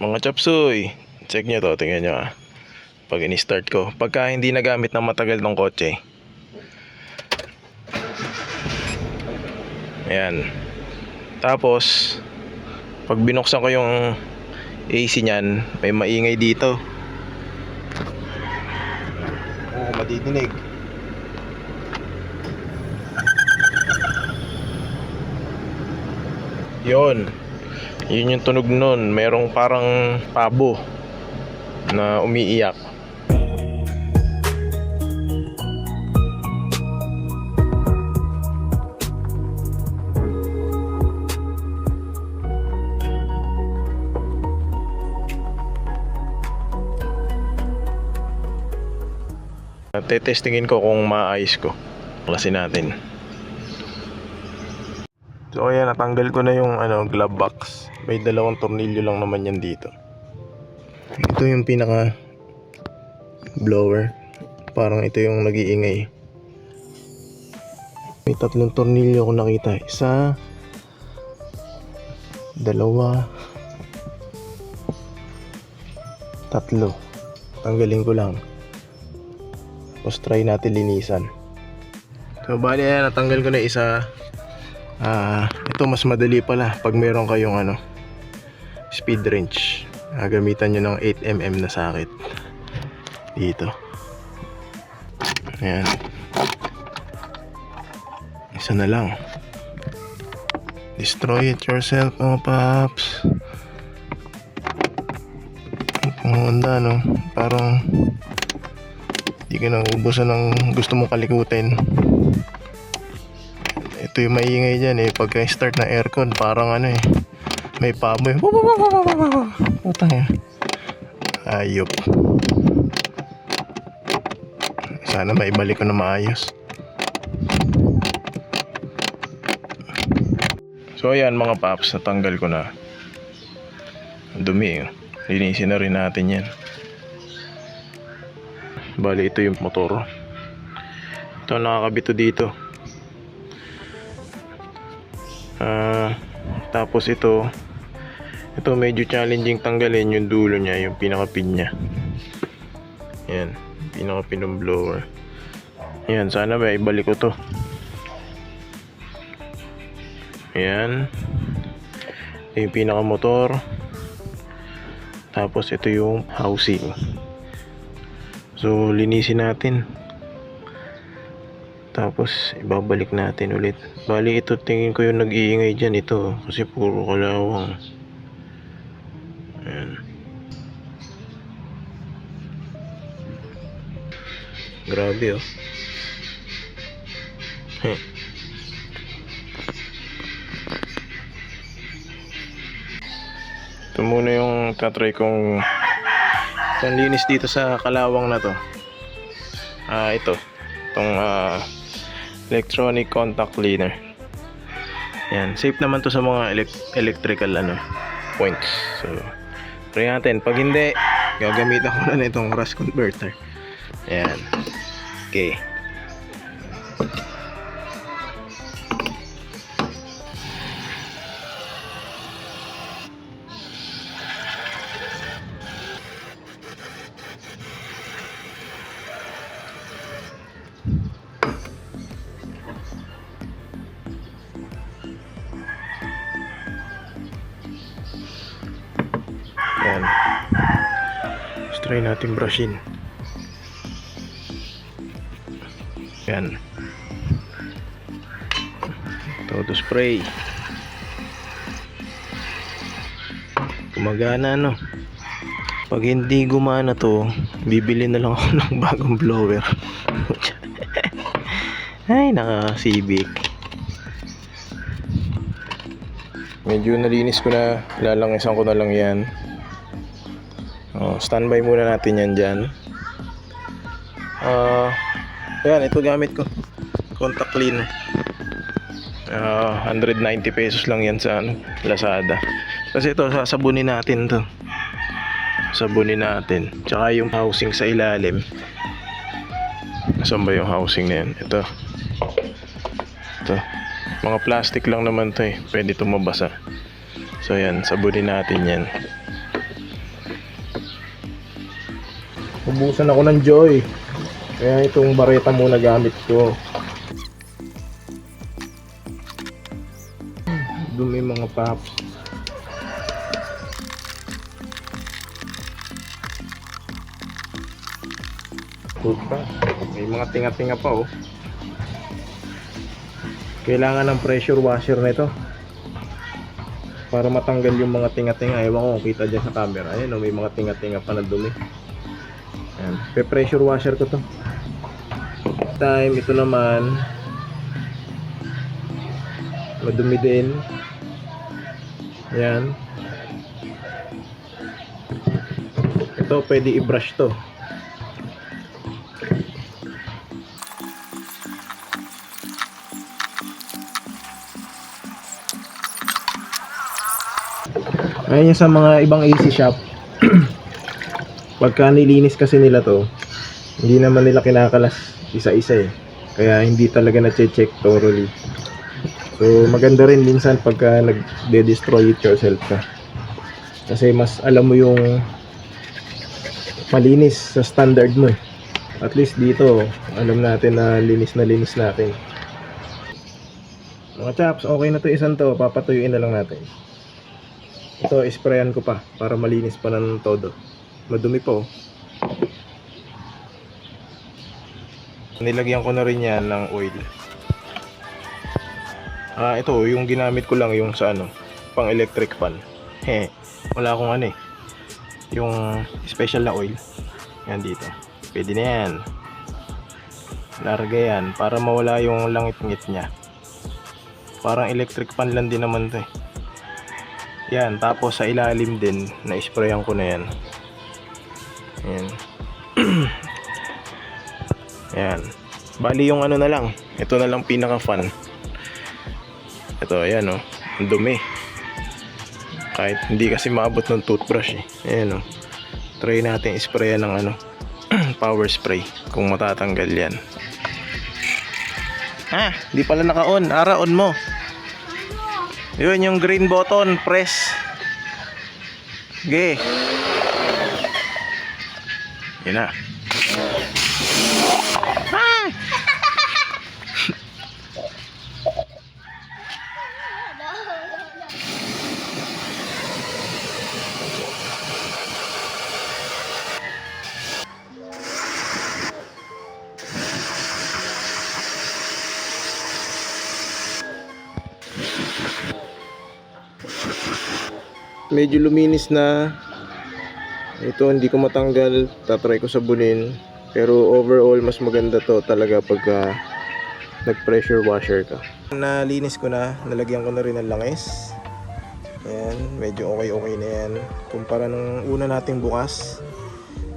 Mga chapsuy, check nyo to, tingnan nyo pag in-start ko, pagka hindi nagamit ng matagal ng kotse, ayan. Tapos pag binuksan ko yung AC nyan, may maingay dito. Madidinig. Yun yung tunog nun. Merong parang pabo na umiiyak. Tetestingin ko kung maayos ko. Klasin natin. So ayan, natanggal ko na yung glove box. May dalawang tornilyo lang naman yan dito. Ito yung pinaka blower. Parang ito yung nag-iingay. May 3 tornilyo akong nakita. 1, 2, 3. Tanggalin ko lang. Tapos try natin linisan. So bali ayan, natanggal ko na isa. Ito mas madali pala pag meron kayong speed wrench. Gamitan nyo ng 8mm na sakit dito. Ayan. Isa na lang. Destroy it yourself, mga paps. Ang handa, no? Parang hindi ka nang ubusan ng gusto mong kalikutin. Ito yung maingay dyan pagka start na aircon, parang may pabo Putang yan. Ayop. Sana maibalik ko na maayos. So ayan mga paps, natanggal ko na. Ang dumi linisin na rin natin yan. Bali ito yung motor. Ito nakakabito dito. Tapos ito medyo challenging tanggalin yung dulo niya, yung pinaka-pin niya. Ayan, pinaka-pin ng blower. Ayan, sana may ibalik ko to. Ayan. Ito yung pinaka-motor. Tapos ito yung housing. So linisin natin. Tapos ibabalik natin ulit. Bali ito tingin ko yung nag-iingay dyan ito. Kasi puro kalawang. Ayan. Grabe Ito muna yung tatry kong linis dito sa kalawang na to. Itong electronic contact cleaner. Yan, safe naman to sa mga electrical points. So try natin. Pag hindi, gagamitan ko na itong rust converter. Ayan. Okay. Ayan. Let's try natin brushin. Ayan. Todo spray. Gumagana Pag hindi gumana to, bibili na lang ako ng bagong blower. Ay, naka-civic. Medyo nalinis ko na. Lalangisan ko na lang yan. Standby muna natin yan dyan. Ayan, ito gamit ko. Contact cleaner. 190 pesos lang yan sa Lazada. Kasi ito, sasabunin natin to. Sabunin natin. Tsaka yung housing sa ilalim. Saan ba yung housing na yan? Ito. Mga plastic lang naman to Pwede ito mabasa. So yan, sabunin natin yan. Ubusan ako ng joy. Kaya itong bareta muna gamit ko. Dumi mga paps. Toothbrush. May mga tinga-tinga pa oh. Kailangan ng pressure washer nito para matanggal yung mga tinga-tinga. Ewan ko, kita dyan sa camera. Ayan oh, may mga tinga-tinga pa na dumi. Ayan. Pe-pressure washer ko to. Time, ito naman madumi din. Ayan. Ito pwede i-brush to. Ayun yung sa mga ibang AC shop. Pagka nilinis kasi nila to, hindi naman nila kinakalas isa-isa eh. Kaya hindi talaga na-check thoroughly. So maganda rin minsan pagka nag-destroy it yourself ka. Kasi mas alam mo yung malinis sa standard mo eh. At least dito, alam natin na linis natin. Mga chaps, okay na to isang to. Papatuyuin na lang natin. Ito, isprayan ko pa para malinis pa ng todo. Madumi po. Nilagyan ko na rin yan ng oil. Ito, yung ginamit ko lang yung sa ano, pang electric fan. Wala akong ano eh. Yung special na oil. Yan dito. Pwede na yan. Larga yan para mawala yung langit-ngit niya. Parang electric fan lang din naman to eh. Yan, tapos sa ilalim din, na-sprayan ko na yan. Yan. Yan. Bali yung ano na lang. Ito na lang pinaka-fun. Ito, ayan o. Ang dumi. Kahit hindi kasi maabot ng toothbrush eh. Ayan o. Try natin sprayan ng ano, power spray. Kung matatanggal yan. Di pala naka-on. On mo. Yun yung green button, press. Okay. Yun na. Medyo luminis na. Ito hindi ko matanggal, tatry ko sabunin. Pero overall mas maganda to talaga pagka nag pressure washer ka. Nalinis ko na, nalagyan ko na rin ng langis. Ayan, medyo okay na yan kumpara nung una nating bukas.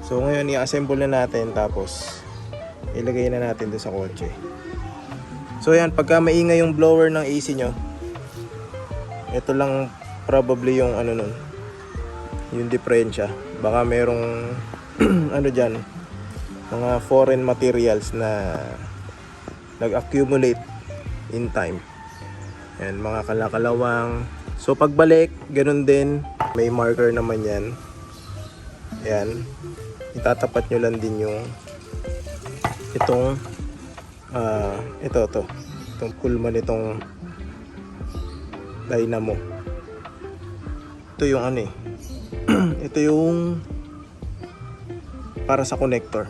So ngayon i-assemble na natin, tapos ilagay na natin doon sa kotse. So ayan, pagka maingay yung blower ng AC nyo, ito lang probably yung ano nun, yung diferensya. Baka merong ano dyan, mga foreign materials na nag-accumulate in time. Yan, mga kalakalawang. So pagbalik, ganun din, may marker naman yan. Yan, itatapat nyo lang din yung itong itong kulma nitong dynamo. Ito yung ano eh. Ito yung para sa connector.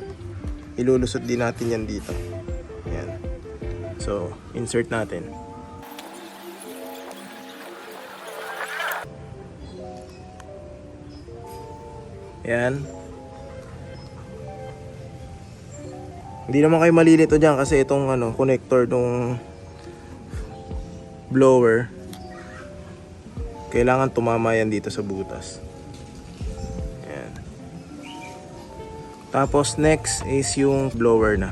Ilulusot din natin yan dito. Ayan. So, insert natin. Ayan. Hindi naman kayo malilito dyan kasi itong ano, connector ng blower, kailangan tumama yan dito sa butas. Ayan. Tapos next is yung blower na.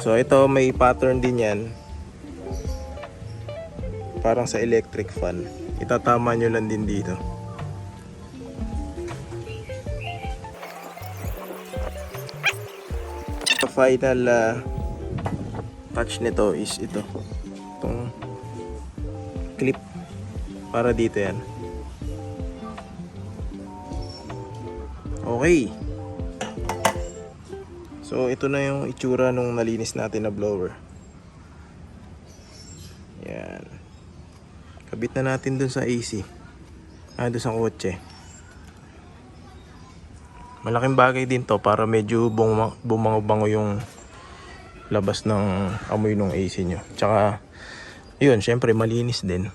So ito may pattern din yan. Parang sa electric fan. Itatama nyo lang din dito. The final touch nito is ito. Itong clip para dito yan. Okay. So ito na yung itsura nung nalinis natin na blower. Yan. Kabit na natin dun sa AC. Dun sa kotse. Malaking bagay din to para medyo bumango-bango yung labas ng amoy ng AC nyo. Tsaka yun, syempre malinis din.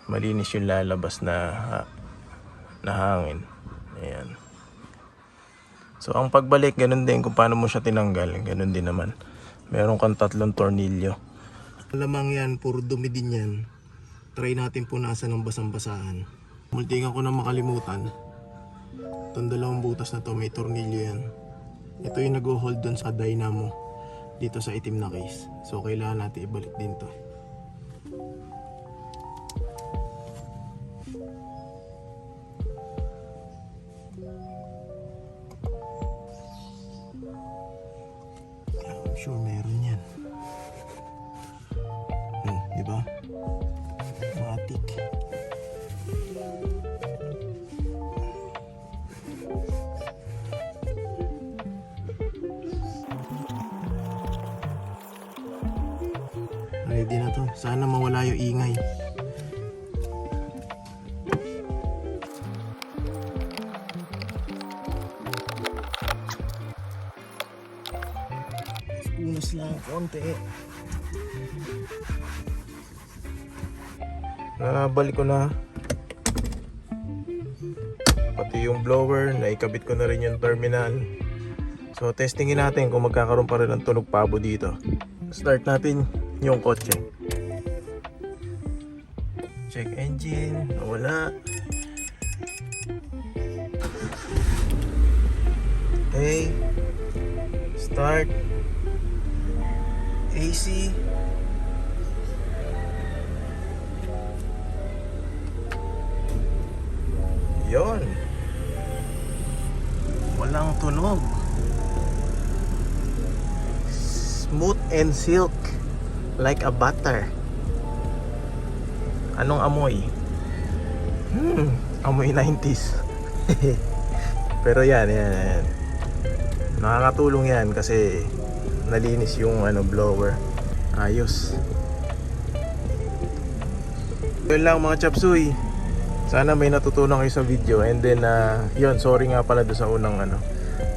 Malinis yung lalabas na hangin. Ayan. So ang pagbalik, ganun din kung paano mo siya tinanggal. Ganun din naman. Meron kang 3 tornilyo. Lamang yan, puro dumi din yan. Try natin punasan ng basang-basahan. Multikan ko na makalimutan. Itong 2 butas na to, may tornilyo yan. Ito yung nag-hold dun sa dynamo dito sa itim na case. So kailangan natin ibalik din to. I'm sure meron yan. Di ba? Matik. Ready na to. Sana mawala yung ingay. Punas lang konti. Nabalik ko na. Pati yung blower, naikabit ko na rin yung terminal. So testingin natin kung magkakaroon pa rin ng tunog pabo dito. Start natin yung kotse. Check engine. Wala. Okay. Start. AC. Yon. Walang tunog. Smooth and silk. Like a butter. Anong amoy? Amoy 90s. Pero yan. Nakakatulong yan kasi nalinis yung blower. Ayos. Yun lang mga chapsuy. Sana may natutunan kayo sa video. And then yun, sorry nga pala doon sa unang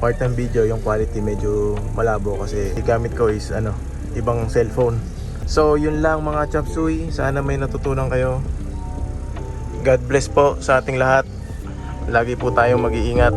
part ng video, yung quality medyo malabo kasi gamit ko is ibang cellphone. So yun lang mga chapsuy, sana may natutunan kayo. God bless po sa ating lahat. Lagi po tayong mag-iingat.